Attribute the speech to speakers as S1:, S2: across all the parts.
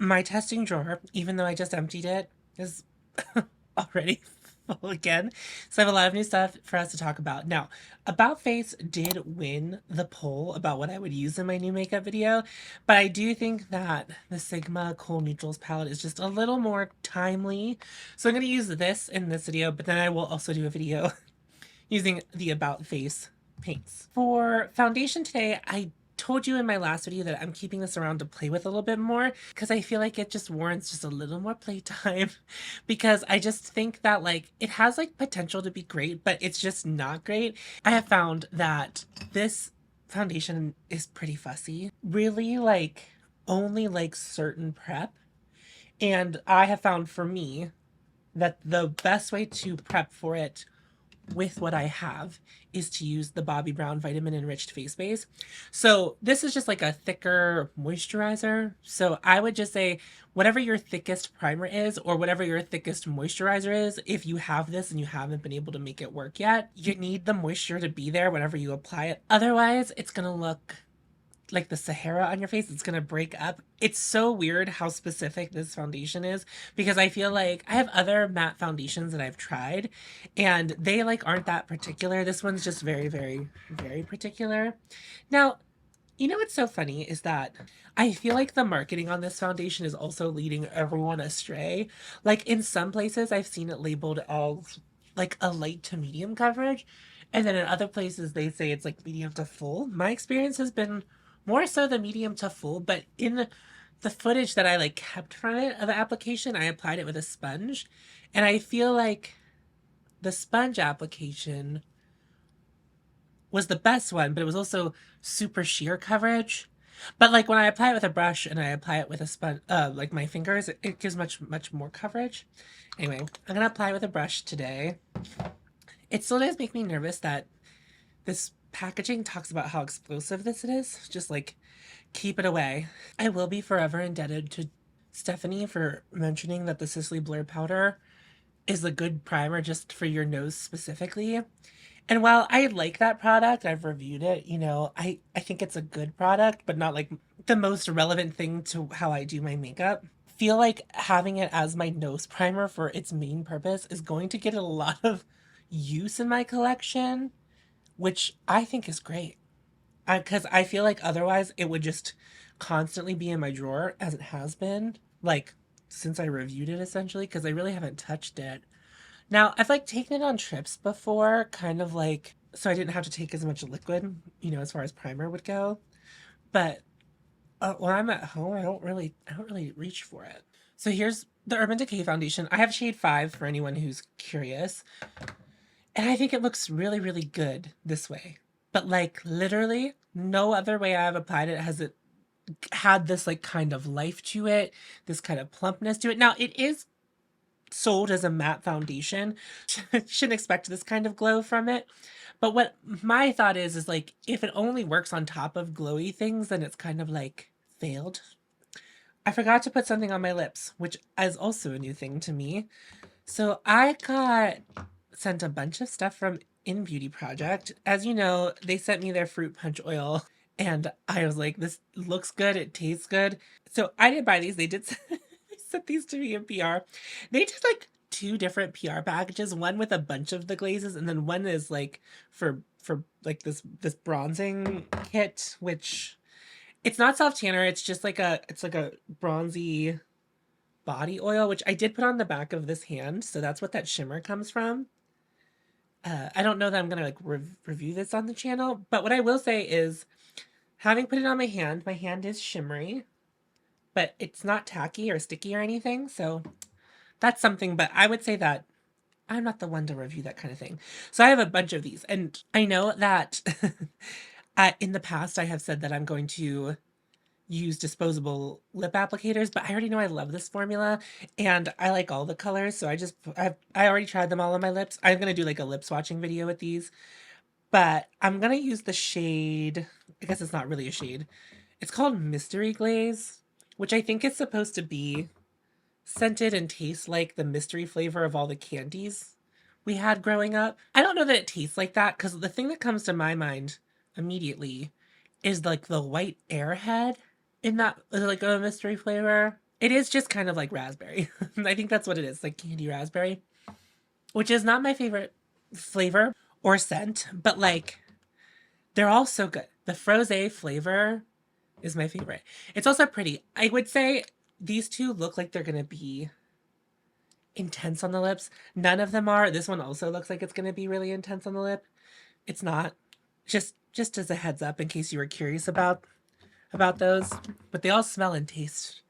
S1: My testing drawer, even though I just emptied it, is already full again. So I have a lot of new stuff for us to talk about. Now, About Face did win the poll about what I would use in my new makeup video, but I do think that the Sigma Kohl Neutrals palette is just a little more timely. So I'm going to use this in this video, but then I will also do a video using the About Face paints. For foundation today, I told you in my last video that I'm keeping this around to play with a little bit more because I feel like it just warrants just a little more playtime because I just think that like it has like potential to be great, but it's just not great. I have found that this foundation is pretty fussy. Really like only like certain prep. And I have found for me that the best way to prep for it with what I have is to use the Bobbi Brown Vitamin Enriched Face Base. So this is just like a thicker moisturizer. So I would just say whatever your thickest primer is or whatever your thickest moisturizer is, if you have this and you haven't been able to make it work yet, you need the moisture to be there whenever you apply it. Otherwise, it's going to look like the Sahara on your face. It's gonna break up. It's so weird how specific this foundation is because I feel like I have other matte foundations that I've tried and they like aren't that particular. This one's just very, very, very particular. Now, you know what's so funny is that I feel like the marketing on this foundation is also leading everyone astray. Like in some places I've seen it labeled as like a light to medium coverage, and then in other places they say it's like medium to full. My experience has been more so the medium to full, but in the footage that I like kept from it of the application, I applied it with a sponge, and I feel like the sponge application was the best one, but it was also super sheer coverage. But like when I apply it with a brush and I apply it with a sponge, like my fingers, it gives much more coverage. Anyway, I'm gonna apply it with a brush today. It still does make me nervous that this packaging talks about how explosive this is. Just like keep it away. I will be forever indebted to Stephanie for mentioning that the Sisley Blur powder is a good primer just for your nose specifically. And while I like that product, I've reviewed it, you know, I think it's a good product, but not like the most relevant thing to how I do my makeup. Feel like having it as my nose primer for its main purpose is going to get a lot of use in my collection, which I think is great. Because I feel like otherwise it would just constantly be in my drawer as it has been, like since I reviewed it essentially, because I really haven't touched it. Now, I've like taken it on trips before, kind of like so I didn't have to take as much liquid, you know, as far as primer would go. But when I'm at home, I don't really reach for it. So here's the Urban Decay foundation. I have shade 5 for anyone who's curious. And I think it looks really, really good this way. But like literally no other way I've applied it has it had this like kind of life to it, this kind of plumpness to it. Now it is sold as a matte foundation. Shouldn't expect this kind of glow from it. But what my thought is like if it only works on top of glowy things, then it's kind of like failed. I forgot to put something on my lips, which is also a new thing to me. So I got sent a bunch of stuff from In Beauty Project. As you know, they sent me their fruit punch oil and I was like, this looks good, it tastes good. So I did buy these. They did they sent these to me in PR. They did like two different PR packages, one with a bunch of the glazes and then one is like for like this bronzing kit, which it's not self tanner, it's just like a bronzy body oil, which I did put on the back of this hand, so that's what that shimmer comes from. I don't know that I'm gonna like review this on the channel, but what I will say is, having put it on my hand is shimmery, but it's not tacky or sticky or anything, so that's something. But I would say that I'm not the one to review that kind of thing. So I have a bunch of these, and I know that in the past I have said that I'm going to use disposable lip applicators, but I already know I love this formula and I like all the colors, so I already tried them all on my lips. I'm gonna do like a lip swatching video with these, but I'm gonna use the shade, I guess it's not really a shade, it's called Mystery Glaze, which I think is supposed to be scented and taste like the mystery flavor of all the candies we had growing up. I don't know that it tastes like that because the thing that comes to my mind immediately is like the white airhead in that like a mystery flavor. It is just kind of like raspberry. I think that's what it is, like candy raspberry, which is not my favorite flavor or scent, but like they're all so good. The froze flavor is my favorite. It's also pretty. I would say these two look like they're gonna be intense on the lips. None of them are. This one also looks like it's gonna be really intense on the lip. It's not. Just as a heads up in case you were curious about those. But they all smell and taste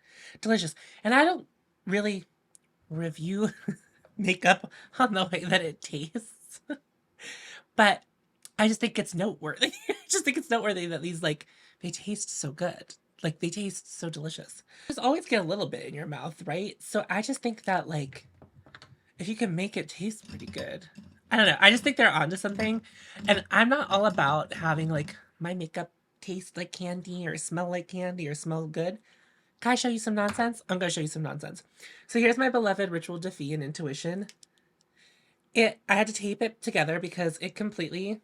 S1: delicious. And I don't really review makeup on the way that it tastes. But I just think it's noteworthy. I just think it's noteworthy that these like they taste so good. Like they taste so delicious. Just always get a little bit in your mouth, right? So I just think that like if you can make it taste pretty good. I don't know. I just think they're onto something. And I'm not all about having like my makeup taste like candy or smell like candy or smell good. Can I show you some nonsense? I'm going to show you some nonsense. So here's my beloved Ritual Defy and Intuition. I had to tape it together because it completely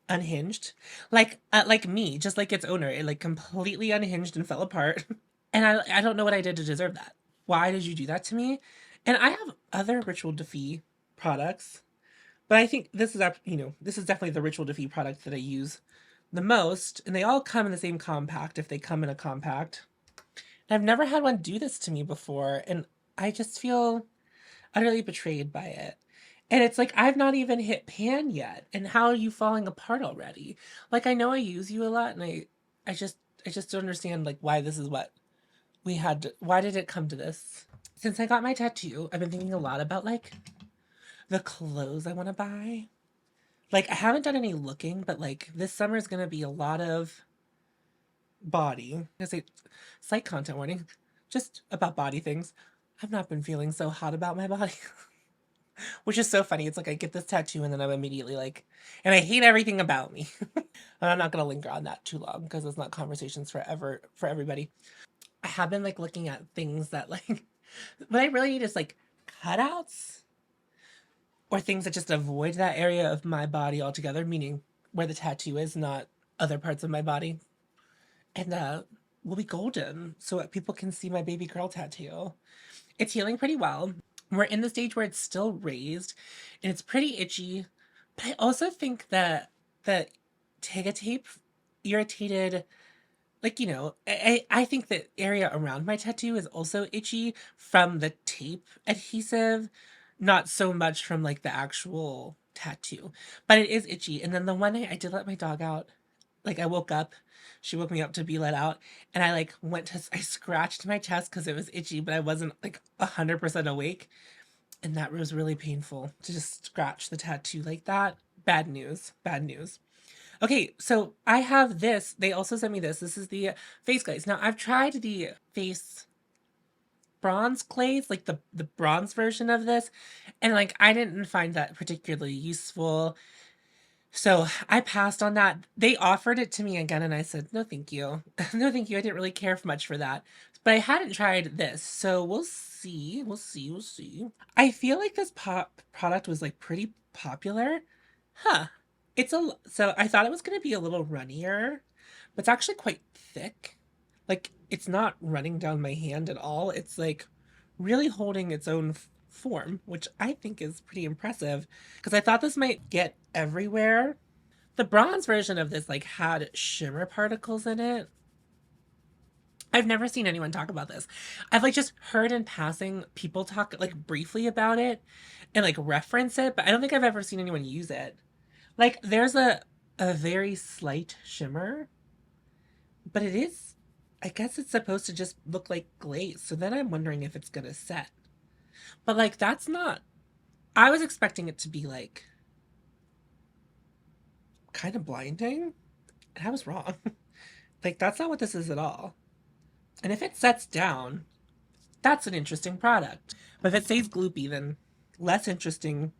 S1: unhinged. Like me, just like its owner. It like completely unhinged and fell apart. And I don't know what I did to deserve that. Why did you do that to me? And I have other Ritual Defy products, but I think this is this is definitely the Ritual Defy product that I use the most, and they all come in the same compact if they come in a compact. And I've never had one do this to me before, and I just feel utterly betrayed by it. And it's like I've not even hit pan yet, and how are you falling apart already? Like I know I use you a lot, and I just I just don't understand like why this is what we had to, why did it come to this? Since I got my tattoo, I've been thinking a lot about like the clothes I want to buy. Like I haven't done any looking, but like this summer is gonna be a lot of body. I say slight content warning, just about body things. I've not been feeling so hot about my body, which is so funny. It's like I get this tattoo and then I'm immediately like, and I hate everything about me. And I'm not gonna linger on that too long because it's not conversations forever for everybody. I have been like looking at things that like what I really need is like cutouts or things that just avoid that area of my body altogether, meaning where the tattoo is, not other parts of my body. And will be golden so that people can see my baby girl tattoo. It's healing pretty well. We're in the stage where it's still raised and it's pretty itchy. But I also think that the Tega tape irritated, like, I think the area around my tattoo is also itchy from the tape adhesive, not so much from like the actual tattoo, but it is itchy. And then the one night I did let my dog out, like I woke up, she woke me up to be let out, and I like I scratched my chest because it was itchy, but I wasn't like 100% awake. And that was really painful to just scratch the tattoo like that. Bad news, bad news. Okay, so I have this. They also sent me this. This is the face glaze. Now, I've tried the face bronze glaze, like the bronze version of this, and like I didn't find that particularly useful. So I passed on that. They offered it to me again, and I said, no, thank you. No, thank you. I didn't really care for much for that. But I hadn't tried this, so we'll see. We'll see. We'll see. I feel like this product was like pretty popular. Huh. So I thought it was going to be a little runnier, but it's actually quite thick. Like it's not running down my hand at all. It's like really holding its own form, which I think is pretty impressive because I thought this might get everywhere. The bronze version of this like had shimmer particles in it. I've never seen anyone talk about this. I've like just heard in passing people talk like briefly about it and like reference it, but I don't think I've ever seen anyone use it. Like there's a very slight shimmer, but it is, I guess it's supposed to just look like glaze. So then I'm wondering if it's gonna set. But like that's not, I was expecting it to be like kind of blinding, and I was wrong. Like that's not what this is at all. And if it sets down, that's an interesting product. But if it stays gloopy, then less interesting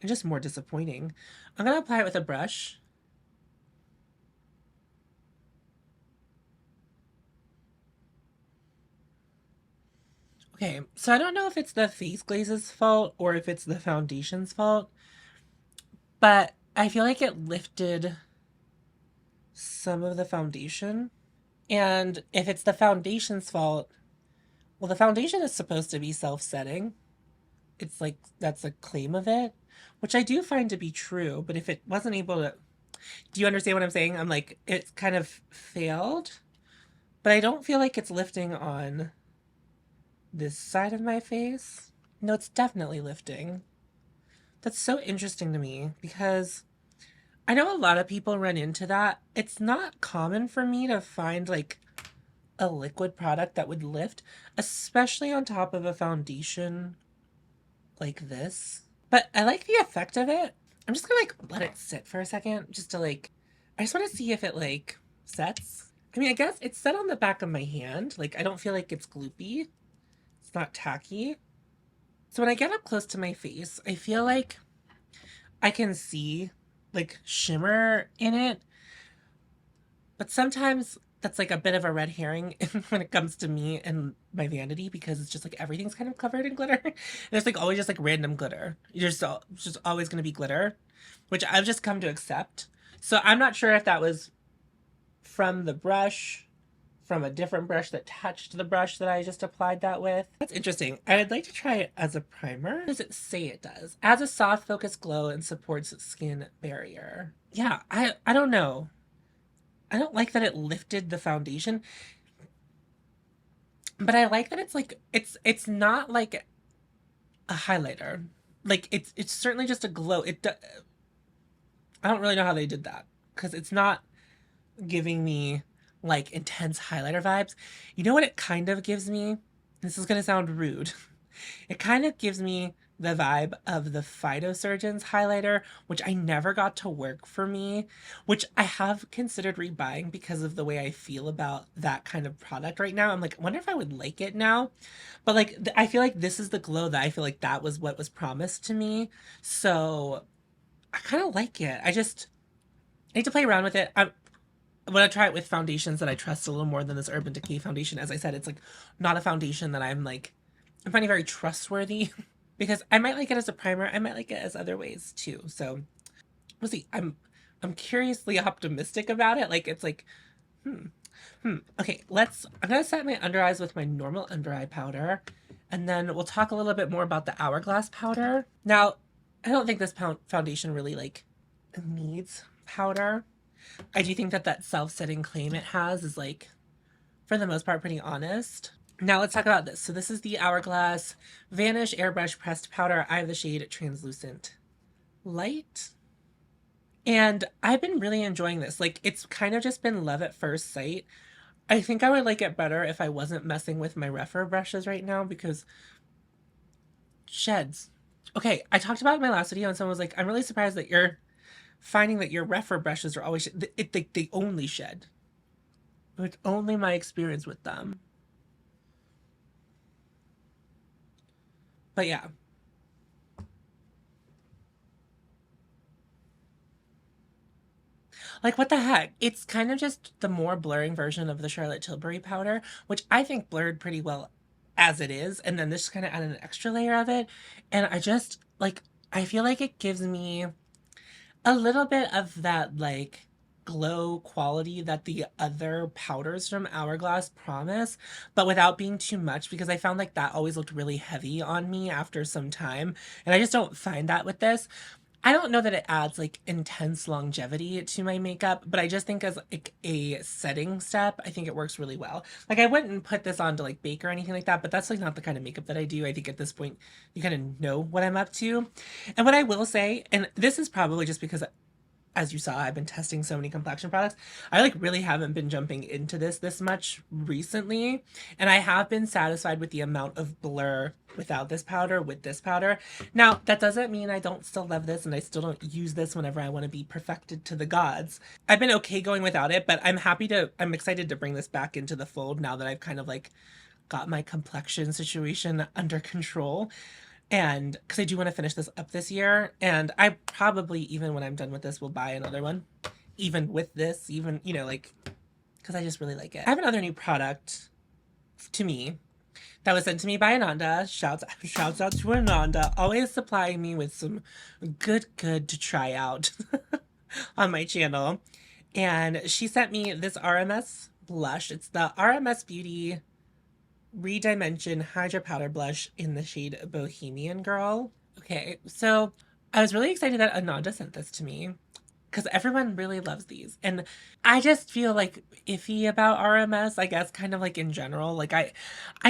S1: and just more disappointing. I'm gonna apply it with a brush. Okay, so I don't know if it's the face glaze's fault or if it's the foundation's fault, but I feel like it lifted some of the foundation. And if it's the foundation's fault, Well, the foundation is supposed to be self-setting. It's like that's a claim of it, which I do find to be true. But if it wasn't able to, do you understand what I'm saying? I'm like, it's kind of failed, but I don't feel like it's lifting on this side of my face. No, it's definitely lifting. That's so interesting to me because I know a lot of people run into that. It's not common for me to find like a liquid product that would lift, especially on top of a foundation like this. But I like the effect of it. I'm just gonna like let it sit for a second just to like, I just want to see if it like sets. I mean, I guess it's set on the back of my hand. Like, I don't feel like it's gloopy. It's not tacky. So when I get up close to my face, I feel like I can see like shimmer in it. But sometimes that's like a bit of a red herring when it comes to me and my vanity because it's just like everything's kind of covered in glitter. There's like always just like random glitter. Just always going to be glitter, which I've just come to accept. So I'm not sure if that was from the brush, from a different brush that touched the brush that I just applied that with. That's interesting. I'd like to try it as a primer. What does it say it does? Adds a soft focused glow and supports skin barrier. Yeah, I don't know. I don't like that it lifted the foundation, but I like that it's like it's not like a highlighter. Like it's certainly just a glow. I don't really know how they did that because it's not giving me like intense highlighter vibes. You know what it kind of gives me? This is going to sound rude. It kind of gives me the vibe of the Phytosurgeon's highlighter, which I never got to work for me, which I have considered rebuying because of the way I feel about that kind of product right now. I'm like, I wonder if I would like it now. But like, I feel like this is the glow that I feel like that was what was promised to me. So I kind of like it. I need to play around with it. I'm gonna try it with foundations that I trust a little more than this Urban Decay foundation. As I said, it's like not a foundation that I'm finding very trustworthy because I might like it as a primer. I might like it as other ways too. So we'll see. I'm curiously optimistic about it. Like it's like, okay, I'm gonna set my under eyes with my normal under eye powder, and then we'll talk a little bit more about the hourglass powder. Now, I don't think this foundation really like needs powder. I do think that that self-setting claim it has is like, for the most part, pretty honest. Now let's talk about this. So this is the Hourglass Vanish Airbrush Pressed Powder. I have the shade Translucent Light. And I've been really enjoying this. Like, it's kind of just been love at first sight. I think I would like it better if I wasn't messing with my refer brushes right now because sheds. Okay, I talked about it in my last video and someone was like, I'm really surprised that you're finding that your refer brushes are always, they only shed. It's only my experience with them. But yeah. Like, what the heck? It's kind of just the more blurring version of the Charlotte Tilbury powder, which I think blurred pretty well as it is. And then this kind of added an extra layer of it. And I just, like, I feel like it gives me a little bit of that, like, glow quality that the other powders from Hourglass promise, but without being too much because I found like that always looked really heavy on me after some time. And I just don't find that with this. I don't know that it adds like intense longevity to my makeup, but I just think as like a setting step, I think it works really well. Like I wouldn't put this on to like bake or anything like that, but that's like not the kind of makeup that I do. I think at this point you kind of know what I'm up to. And what I will say, and this is probably just because as you saw, I've been testing so many complexion products. I like really haven't been jumping into this much recently, and I have been satisfied with the amount of blur without this powder with this powder. Now, that doesn't mean I don't still love this and I still don't use this whenever I want to be perfected to the gods. I've been okay going without it, but I'm excited to bring this back into the fold now that I've kind of like got my complexion situation under control. And because I do want to finish this up this year, and I probably, even when I'm done with this, will buy another one, even with this, even, you know, like, because I just really like it. I have another new product to me that was sent to me by Ananda. Shouts out to Ananda, always supplying me with some good to try out on my channel. And she sent me this RMS blush. It's the RMS Beauty Redimension Hydra Powder Blush in the shade Bohemian Girl. Okay, so I was really excited that Ananda sent this to me because everyone really loves these. And I just feel like iffy about RMS, I guess, kind of like in general. Like I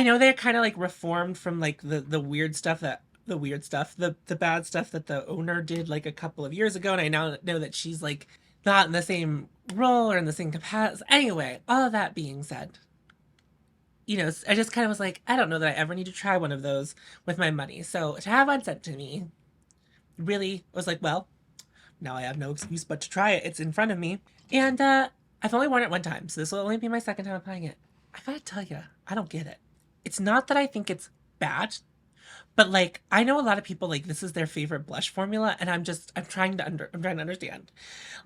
S1: know they're kind of like reformed from like the weird stuff that the weird stuff, the bad stuff that the owner did like a couple of years ago, and I now know that she's like not in the same role or in the same capacity. Anyway, all of that being said, I just kind of was like, I don't know that I ever need to try one of those with my money. So to have one sent to me really was like, well, now I have no excuse but to try it. It's in front of me. And I've only worn it one time, so this will only be my second time applying it. I gotta tell you, I don't get it. It's not that I think it's bad, but like I know a lot of people like this is their favorite blush formula, and I'm trying to understand.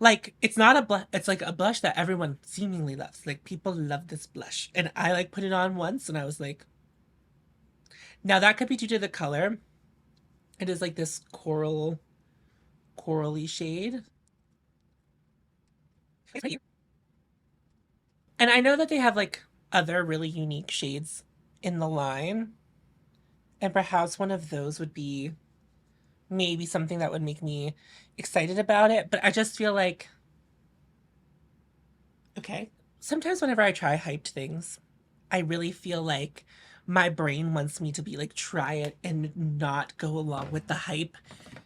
S1: Like it's not a blush, it's like a blush that everyone seemingly loves. Like people love this blush, and I like put it on once, and I was like, now that could be due to the color. It is like this corally shade. And I know that they have like other really unique shades in the line. And perhaps one of those would be maybe something that would make me excited about it. But I just feel like, okay, sometimes whenever I try hyped things, I really feel like my brain wants me to be like, try it and not go along with the hype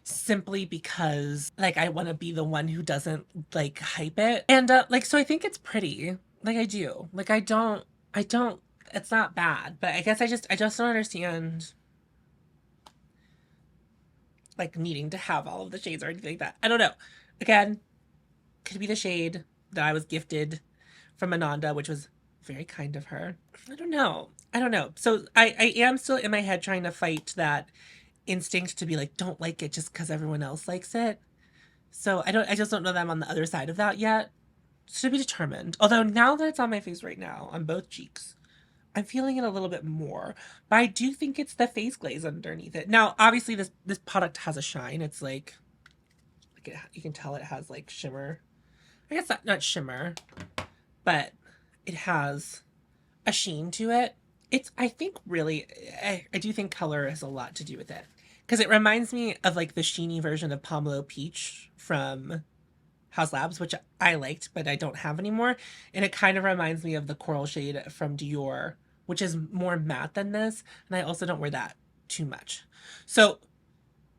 S1: simply because like I want to be the one who doesn't like hype it. And like so I think it's pretty. Like I do. Like I don't it's not bad, but I just don't understand like needing to have all of the shades or anything like that. I don't know. Again, could be the shade that I was gifted from Ananda, which was very kind of her. I don't know. I don't know. So I am still in my head trying to fight that instinct to be like, don't like it just because everyone else likes it. So I just don't know that I'm on the other side of that yet. To be determined. Although now that it's on my face right now, on both cheeks, I'm feeling it a little bit more. But I do think it's the face glaze underneath it. Now, obviously, this product has a shine. It's like you can tell it has like shimmer. I guess not shimmer, but it has a sheen to it. It's I think really I do think color has a lot to do with it because it reminds me of like the sheeny version of Pomelo Peach from House Labs, which I liked, but I don't have anymore. And it kind of reminds me of the coral shade from Dior, which is more matte than this. And I also don't wear that too much. So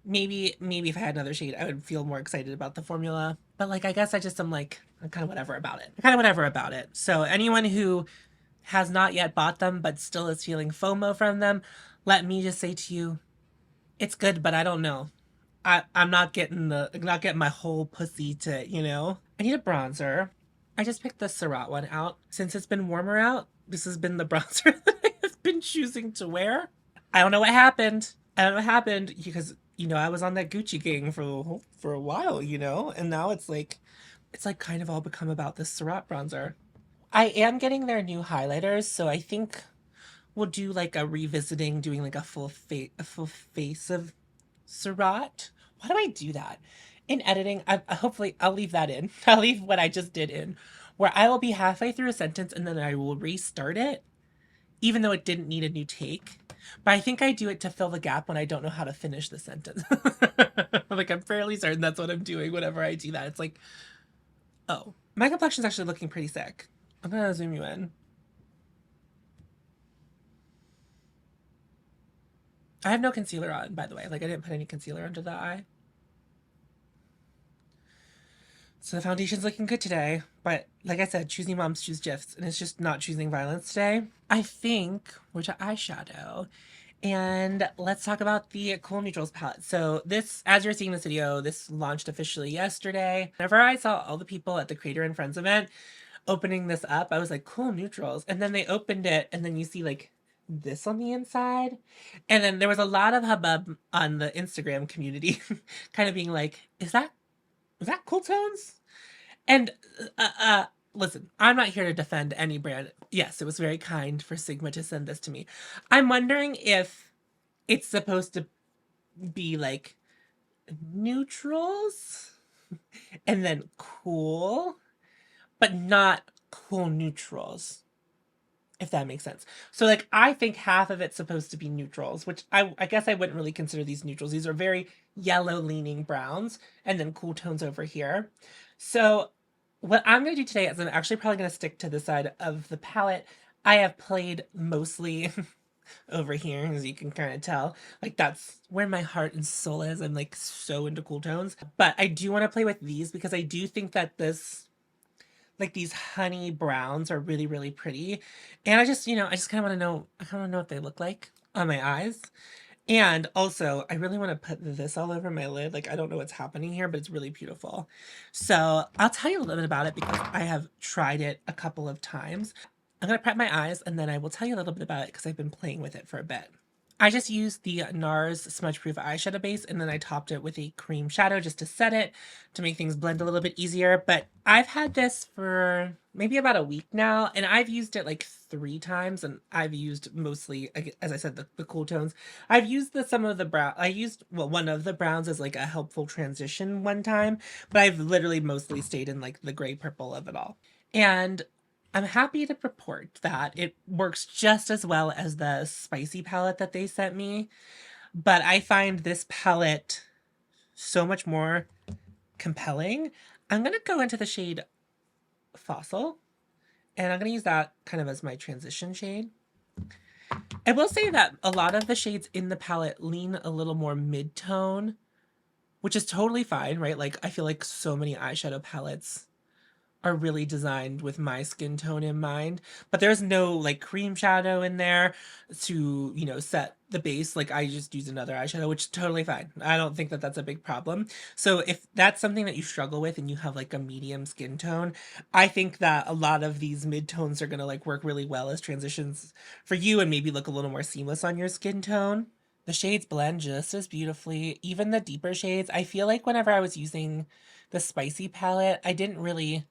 S1: maybe if I had another shade, I would feel more excited about the formula. But like I guess I just am like I'm kind of whatever about it. I'm kind of whatever about it. So anyone who has not yet bought them but still is feeling FOMO from them, let me just say to you, it's good, but I don't know. I'm not getting my whole pussy to. I need a bronzer. I just picked the Surratt one out. Since it's been warmer out, this has been the bronzer that I have been choosing to wear. I don't know what happened. I don't know what happened because I was on that Gucci gang for a while, and now it's like kind of all become about this Surratt bronzer. I am getting their new highlighters, so I think we'll do like a revisiting, doing like a full face of Surratt. Why do I do that? In editing, hopefully I'll leave that in. I'll leave what I just did in, where I will be halfway through a sentence and then I will restart it, even though it didn't need a new take. But I think I do it to fill the gap when I don't know how to finish the sentence. Like I'm fairly certain that's what I'm doing whenever I do that. It's like, oh, my complexion's actually looking pretty sick. I'm gonna zoom you in. I have no concealer on, by the way. Like I didn't put any concealer under the eye. So the foundation's looking good today, but like I said, choosing moms choose gifts, and it's just not choosing violence today. I think we're to eyeshadow, and let's talk about the Cool Neutrals palette. So this, as you're seeing this video, this launched officially yesterday. Whenever I saw all the people at the Creator and Friends event opening this up, I was like, Cool Neutrals, and then they opened it, and then you see like this on the inside, and then there was a lot of hubbub on the Instagram community, kind of being like, is that Cool Tones? And listen, I'm not here to defend any brand. Yes, it was very kind for Sigma to send this to me. I'm wondering if it's supposed to be like neutrals and then cool, but not cool neutrals. if that makes sense. So like I think half of it's supposed to be neutrals, which I guess I wouldn't really consider these neutrals. These are very yellow leaning browns and then cool tones over here. So what I'm going to do today is I'm actually probably going to stick to the side of the palette. I have played mostly over here, as you can kind of tell. Like that's where my heart and soul is. I'm like so into cool tones. But I do want to play with these because I do think that this like these honey browns are really, really pretty. And I just, I just kind of want to know, I kind of want to know what they look like on my eyes. And also, I really want to put this all over my lid. Like, I don't know what's happening here, but it's really beautiful. So I'll tell you a little bit about it because I have tried it a couple of times. I'm going to prep my eyes and then I will tell you a little bit about it because I've been playing with it for a bit. I just used the NARS Smudge Proof eyeshadow base and then I topped it with a cream shadow just to set it, to make things blend a little bit easier. But I've had this for maybe about a week now and I've used it like 3 times and I've used mostly, as I said, the cool tones. I've used some of the brown, I used, well, one of the browns as like a helpful transition one time, but I've literally mostly stayed in like the gray purple of it all. And I'm happy to report that it works just as well as the spicy palette that they sent me, but I find this palette so much more compelling. I'm going to go into the shade Fossil, and I'm going to use that kind of as my transition shade. I will say that a lot of the shades in the palette lean a little more mid-tone, which is totally fine, right? Like, I feel like so many eyeshadow palettes are really designed with my skin tone in mind, but there's no like cream shadow in there to, set the base. Like I just use another eyeshadow, which is totally fine. I don't think that that's a big problem. So if that's something that you struggle with and you have like a medium skin tone, I think that a lot of these mid-tones are going to like work really well as transitions for you and maybe look a little more seamless on your skin tone. The shades blend just as beautifully, even the deeper shades. I feel like whenever I was using the spicy palette, I didn't really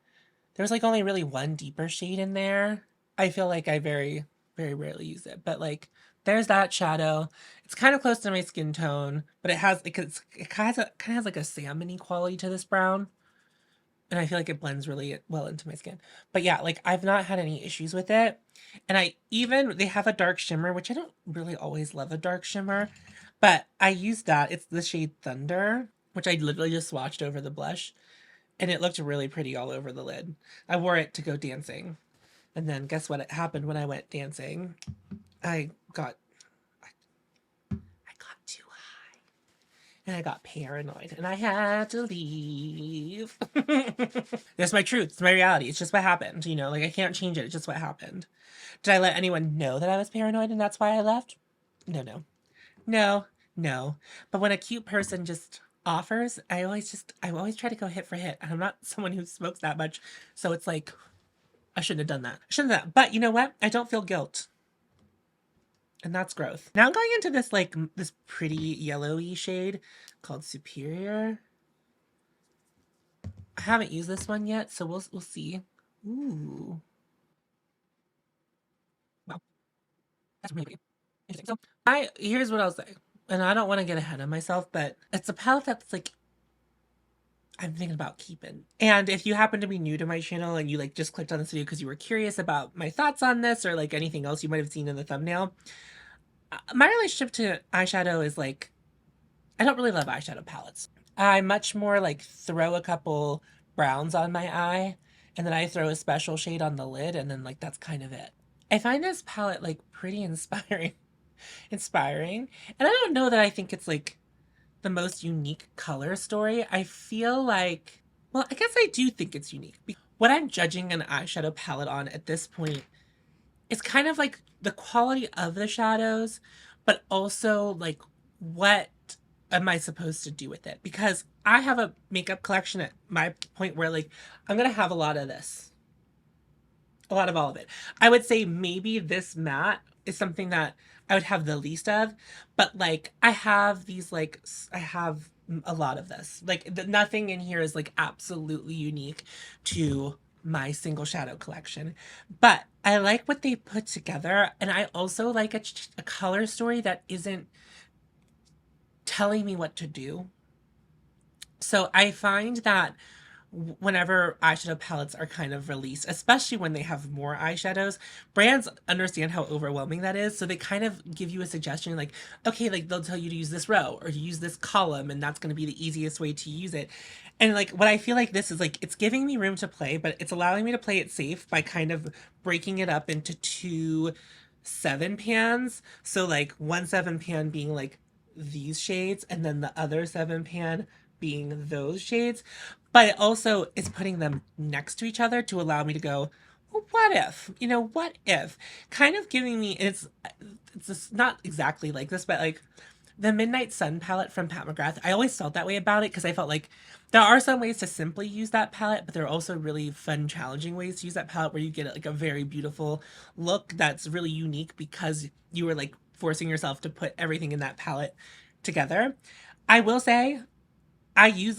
S1: there's like only really one deeper shade in there. I feel like I very, very rarely use it. But like there's that shadow. It's kind of close to my skin tone, but it kind of has like a salmony quality to this brown. And I feel like it blends really well into my skin. But yeah, like I've not had any issues with it. And they have a dark shimmer, which I don't really always love a dark shimmer, but I used that. It's the shade Thunder, which I literally just swatched over the blush and it looked really pretty all over the lid. I wore it to go dancing. And then guess what happened when I went dancing? I got I got too high. And I got paranoid and I had to leave. That's my truth. It's my reality. It's just what happened. Like I can't change it. It's just what happened. Did I let anyone know that I was paranoid and that's why I left? No, no. No, no. But when a cute person just offers, I always try to go hit for hit. And I'm not someone who smokes that much. So it's like, I shouldn't have done that. I shouldn't have done that. But you know what? I don't feel guilt. And that's growth. Now I'm going into this like this pretty yellowy shade called Superior. I haven't used this one yet, so we'll see. Ooh. Wow. That's really pretty. Interesting. So here's what I'll say. And I don't want to get ahead of myself, but it's a palette that's like I'm thinking about keeping. And if you happen to be new to my channel and you like just clicked on this video because you were curious about my thoughts on this or like anything else you might have seen in the thumbnail, my relationship to eyeshadow is like, I don't really love eyeshadow palettes. I much more like throw a couple browns on my eye and then I throw a special shade on the lid and then like that's kind of it. I find this palette like pretty inspiring. And I don't know that I think it's like the most unique color story. I feel like, well, I guess I do think it's unique. What I'm judging an eyeshadow palette on at this point is kind of like the quality of the shadows, but also like what am I supposed to do with it? Because I have a makeup collection at my point where like I'm gonna have a lot of this. A lot of all of it. I would say maybe this matte is something that I would have the least of, but like I have these like I have a lot of this. Like nothing in here is like absolutely unique to my single shadow collection. But I like what they put together and I also like a color story that isn't telling me what to do. So I find that whenever eyeshadow palettes are kind of released, especially when they have more eyeshadows, brands understand how overwhelming that is. So they kind of give you a suggestion like, okay, like they'll tell you to use this row or to use this column, and that's going to be the easiest way to use it. And like what I feel like this is like, it's giving me room to play, but it's allowing me to play it safe by kind of breaking it up into two 7 pans. So like one 7 pan being like these shades, and then the other 7 pan being those shades. But it also is putting them next to each other to allow me to go, well, what if? You know, what if? Kind of giving me, it's just not exactly like this, but like the Midnight Sun palette from Pat McGrath, I always felt that way about it because I felt like there are some ways to simply use that palette, but there are also really fun, challenging ways to use that palette where you get like a very beautiful look that's really unique because you were like forcing yourself to put everything in that palette together. I will say,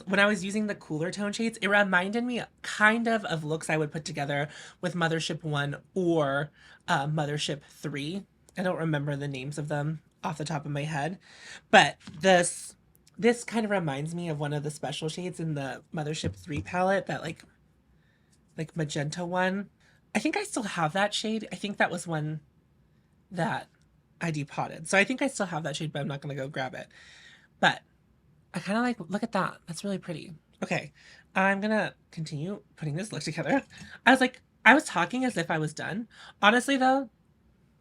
S1: when I was using the cooler tone shades, it reminded me kind of looks I would put together with Mothership 1 or Mothership 3. I don't remember the names of them off the top of my head, but this kind of reminds me of one of the special shades in the Mothership 3 palette, that like magenta one. I think I still have that shade. I think that was one that I depotted. So I think I still have that shade, but I'm not going to go grab it. But I kind of like, look at that. That's really pretty. Okay, I'm gonna continue putting this look together. I was talking as if I was done. Honestly, though,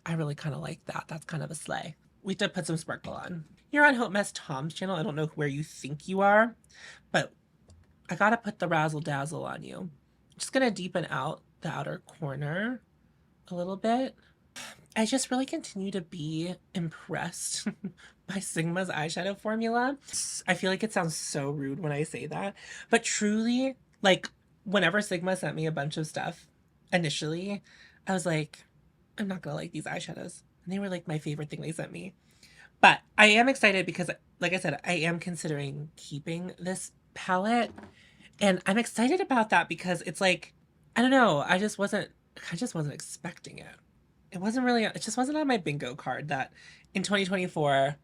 S1: I really kind of like that. That's kind of a slay. We did put some sparkle on. You're on Hautemess Tom's channel. I don't know where you think you are, but I gotta put the razzle dazzle on you. I'm just gonna deepen out the outer corner a little bit. I just really continue to be impressed by Sigma's eyeshadow formula. I feel like it sounds so rude when I say that, but truly, like, whenever Sigma sent me a bunch of stuff initially, I was like, I'm not gonna like these eyeshadows. And they were like my favorite thing they sent me. But I am excited because, like I said, I am considering keeping this palette. And I'm excited about that because it's like, I don't know, I just wasn't expecting it. It just wasn't on my bingo card that in 2024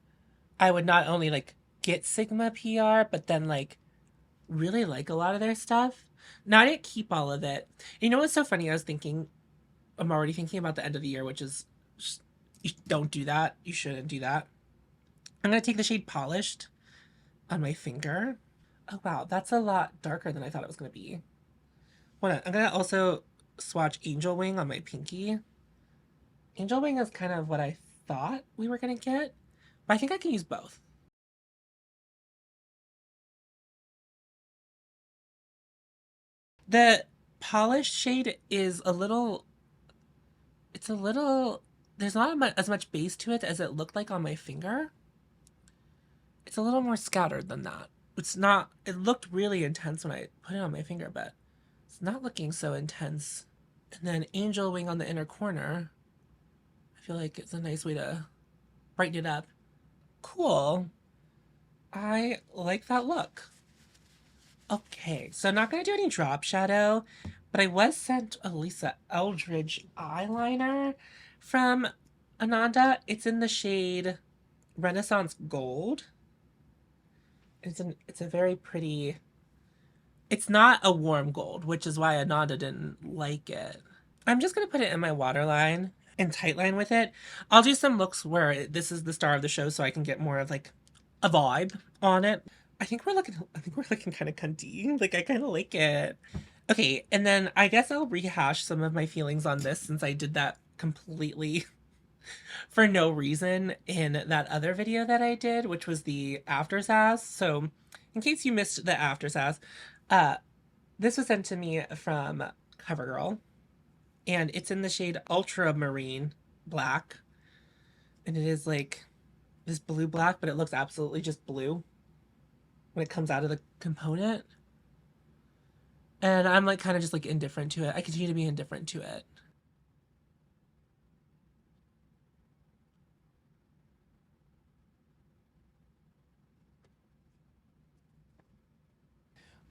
S1: I would not only like get Sigma PR, but then like really like a lot of their stuff. Now I didn't keep all of it. You know what's so funny? I'm already thinking about the end of the year, which is just, you don't do that. You shouldn't do that. I'm gonna take the shade Polished on my finger. Oh wow, that's a lot darker than I thought it was gonna be. Hold on, I'm gonna also swatch Angel Wing on my pinky. Angel Wing is kind of what I thought we were gonna get, but I think I can use both. The polished shade is a little, it's a little, there's not as much base to it as it looked like on my finger. It's a little more scattered than that. It's not, it looked really intense when I put it on my finger, but it's not looking so intense. And then Angel Wing on the inner corner, I feel like it's a nice way to brighten it up. Cool. I like that look. Okay, so I'm not going to do any drop shadow, but I was sent a Lisa Eldridge eyeliner from Ananda. It's in the shade Renaissance Gold. It's a very pretty, it's not a warm gold, which is why Ananda didn't like it. I'm just going to put it in my waterline and tightline with it. I'll do some looks where this is the star of the show so I can get more of like a vibe on it. I think we're looking kind of cunty. Like I kind of like it. Okay, and then I guess I'll rehash some of my feelings on this since I did that completely for no reason in that other video that I did, which was the after sass. So in case you missed the after sass, uh, this was sent to me from CoverGirl, and it's in the shade Ultramarine Black, and it is like this blue black, but it looks absolutely just blue when it comes out of the component. And I'm like kind of just like indifferent to it. I continue to be indifferent to it.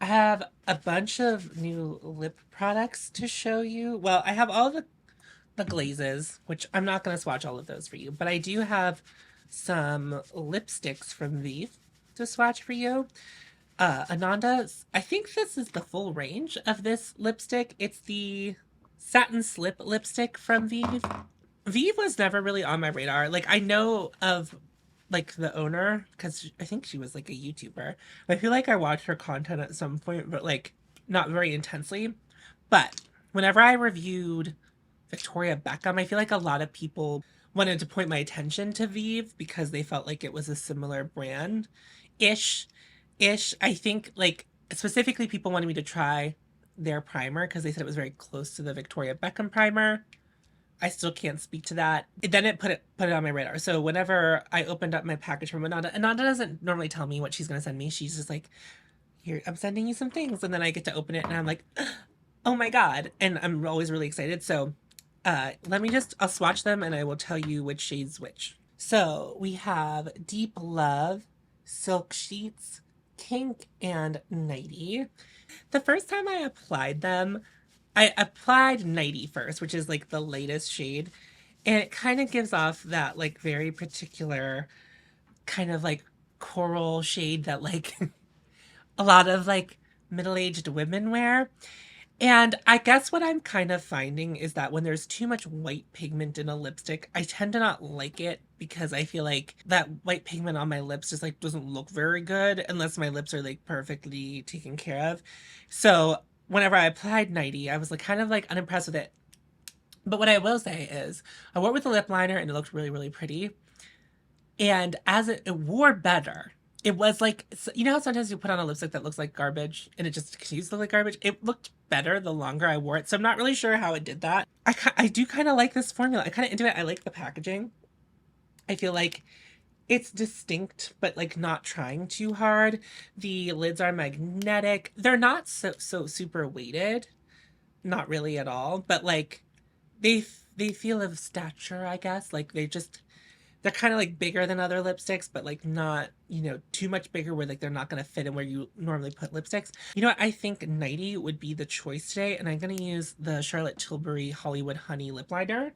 S1: I have a bunch of new lip products to show you. Well, I have all the glazes, which I'm not going to swatch all of those for you, but I do have some lipsticks from Vieve to swatch for you. Ananda, I think this is the full range of this lipstick. It's the Satin Slip lipstick from Vieve. Vieve was never really on my radar. Like, I know of like the owner because I think she was like a YouTuber. I feel like I watched her content at some point, but like not very intensely. But whenever I reviewed Victoria Beckham, I feel like a lot of people wanted to point my attention to Vive because they felt like it was a similar brand ish. I think like specifically people wanted me to try their primer because they said it was very close to the Victoria Beckham primer. I still can't speak to that. Then it put it on my radar. So whenever I opened up my package from Ananda, Ananda doesn't normally tell me what she's gonna send me. She's just like, "Here, I'm sending you some things," and then I get to open it, and I'm like, "Oh my god!" And I'm always really excited. So, I'll swatch them, and I will tell you which shades which. So we have Deep Love, Silk Sheets, Kink, and Nighty. The first time I applied them, I applied Nighty first, which is like the latest shade, and it kind of gives off that like very particular kind of like coral shade that like a lot of like middle-aged women wear. And I guess what I'm kind of finding is that when there's too much white pigment in a lipstick, I tend to not like it because I feel like that white pigment on my lips just like doesn't look very good unless my lips are like perfectly taken care of. So whenever I applied Nighty, I was like kind of like unimpressed with it. But what I will say is I wore it with a lip liner and it looked really, really pretty. And as it wore better, it was like, you know how sometimes you put on a lipstick that looks like garbage and it just continues to look like garbage? It looked better the longer I wore it. So I'm not really sure how it did that. I do kind of like this formula. I kind of into it. I like the packaging. I feel like it's distinct, but like not trying too hard. The lids are magnetic. They're not so super weighted. Not really at all, but like they feel of stature, I guess. Like they're kind of like bigger than other lipsticks, but like not, too much bigger where like they're not going to fit in where you normally put lipsticks. You know what? I think Nighty would be the choice today, and I'm going to use the Charlotte Tilbury Hollywood Honey lip liner.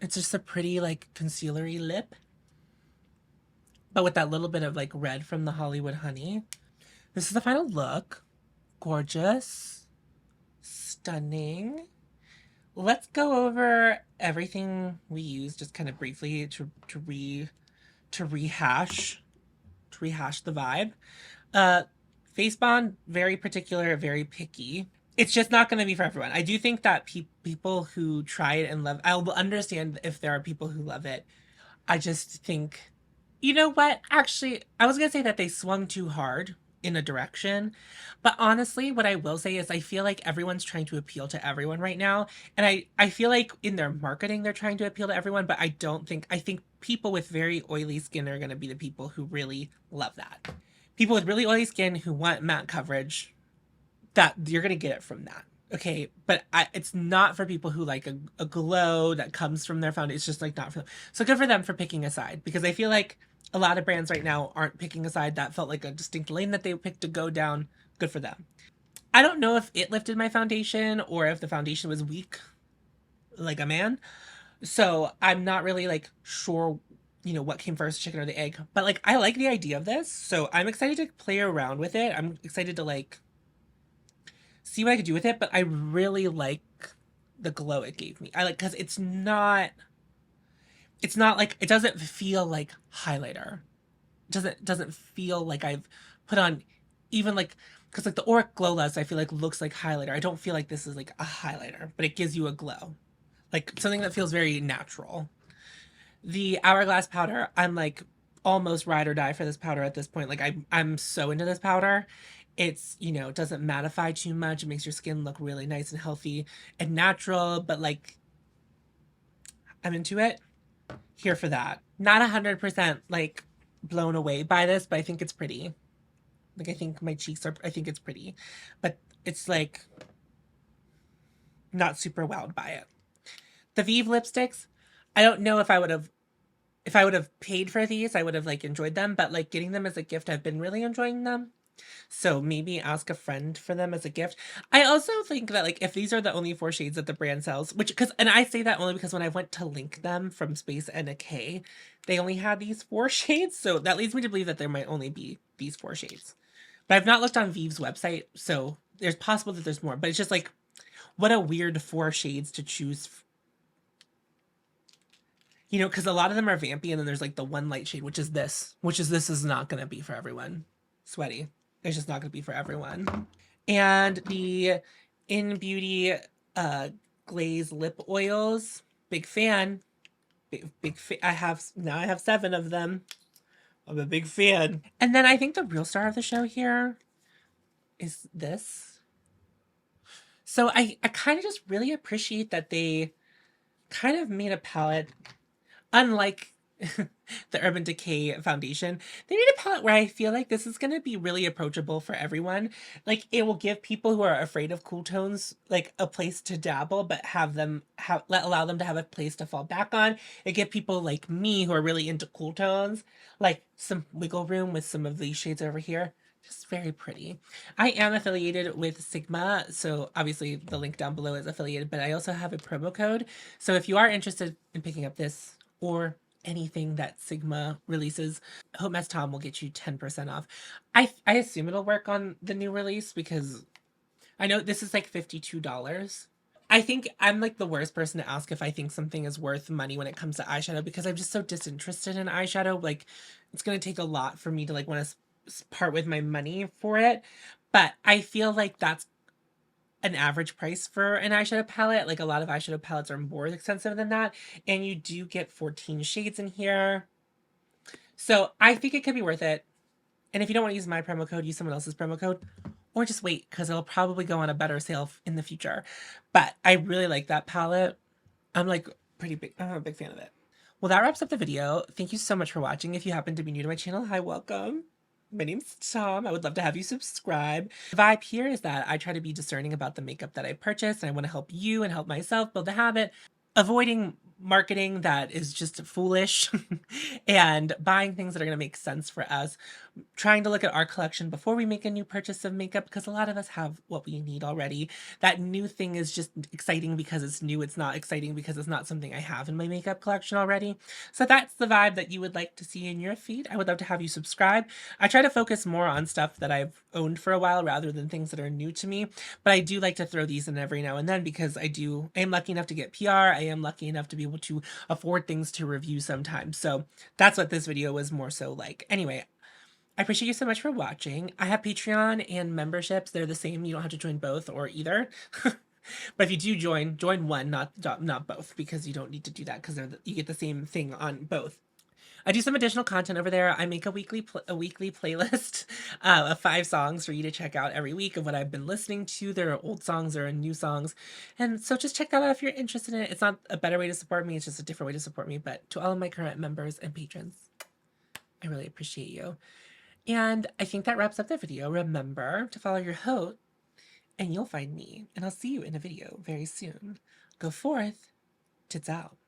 S1: It's just a pretty like concealery lip, but with that little bit of like red from the Hollywood Honey. This is the final look. Gorgeous, stunning. Let's go over everything we used just kind of briefly to rehash the vibe. Uh, Face Bond, very particular, very picky. It's just not going to be for everyone. I do think that people who try it and love, I'll understand if there are people who love it. I just think, you know what? Actually, I was going to say that they swung too hard in a direction. But honestly, what I will say is I feel like everyone's trying to appeal to everyone right now. And I feel like in their marketing, they're trying to appeal to everyone. But I think people with very oily skin are going to be the people who really love that. People with really oily skin who want matte coverage, that you're going to get it from that. Okay, but it's not for people who like a glow that comes from their foundation. It's just like not for them. So good for them for picking a side because I feel like a lot of brands right now aren't picking a side. That felt like a distinct lane that they picked to go down. Good for them. I don't know if it lifted my foundation or if the foundation was weak like a man. So I'm not really like sure, what came first, chicken or the egg. But like I like the idea of this. So I'm excited to play around with it. I'm excited to like see what I could do with it, but I really like the glow it gave me. I like because it's not like it doesn't feel like highlighter. It doesn't feel like I've put on even like because like the Auric Glow Lust I feel like looks like highlighter. I don't feel like this is like a highlighter, but it gives you a glow. Like something that feels very natural. The Hourglass powder, I'm like almost ride or die for this powder at this point. Like I'm so into this powder. It's, it doesn't mattify too much. It makes your skin look really nice and healthy and natural, but like I'm into it. Here for that. Not 100% like blown away by this, but I think it's pretty. Like I think it's pretty. But it's like not super wowed by it. The Vive lipsticks, I don't know if I would have paid for these, I would have like enjoyed them, but like getting them as a gift, I've been really enjoying them. So maybe ask a friend for them as a gift. I also think that like if these are the only 4 shades that the brand sells, which because and I say that only because when I went to link them from Space and Decay, they only had these 4 shades. So that leads me to believe that there might only be these 4 shades. But I've not looked on Vieve's website, so there's possible that there's more. But it's just like what a weird 4 shades to choose. You know, because a lot of them are vampy, and then there's like the one light shade, which is this is not going to be for everyone. Sweaty. It's just not going to be for everyone. And the In Beauty uh, glaze lip oils. Big fan. I have 7 of them. I'm a big fan. And then I think the real star of the show here is this. So I kind of just really appreciate that they kind of made a palette unlike the Urban Decay foundation. They made a palette where I feel like this is going to be really approachable for everyone. Like it will give people who are afraid of cool tones like a place to dabble, but allow them to have a place to fall back on. It give people like me who are really into cool tones like some wiggle room with some of these shades over here. Just very pretty. I am affiliated with Sigma, so obviously the link down below is affiliated, but I also have a promo code. So if you are interested in picking up this or anything that Sigma releases, hautemesstom will get you 10% off. I assume it'll work on the new release because I know this is like $52. I think I'm like the worst person to ask if I think something is worth money when it comes to eyeshadow because I'm just so disinterested in eyeshadow. Like it's going to take a lot for me to like want to part with my money for it. But I feel like that's an average price for an eyeshadow palette. Like a lot of eyeshadow palettes are more expensive than that. And you do get 14 shades in here. So I think it could be worth it. And if you don't want to use my promo code, use someone else's promo code. Or just wait, because it'll probably go on a better sale in the future. But I really like that palette. I'm like I'm a big fan of it. Well, that wraps up the video. Thank you so much for watching. If you happen to be new to my channel, hi, welcome. My name's Tom. I would love to have you subscribe. The vibe here is that I try to be discerning about the makeup that I purchase, and I want to help you and help myself build a habit, avoiding marketing that is just foolish and buying things that are going to make sense for us, trying to look at our collection before we make a new purchase of makeup because a lot of us have what we need already. That new thing is just exciting because it's new. It's not exciting because it's not something I have in my makeup collection already. So that's the vibe that you would like to see in your feed. I would love to have you subscribe. I try to focus more on stuff that I've owned for a while rather than things that are new to me. But I do like to throw these in every now and then because I am lucky enough to get PR. I am lucky enough to be able to afford things to review sometimes. So that's what this video was more so like. Anyway, I appreciate you so much for watching. I have Patreon and memberships. They're the same. You don't have to join both or either. But if you do join one, not both, because you don't need to do that because you get the same thing on both. I do some additional content over there. I make a weekly playlist of 5 songs for you to check out every week of what I've been listening to. There are old songs, there are new songs. And so just check that out if you're interested in it. It's not a better way to support me. It's just a different way to support me. But to all of my current members and patrons, I really appreciate you. And I think that wraps up the video. Remember to follow your haute and you'll find me. And I'll see you in a video very soon. Go forth. Tits out.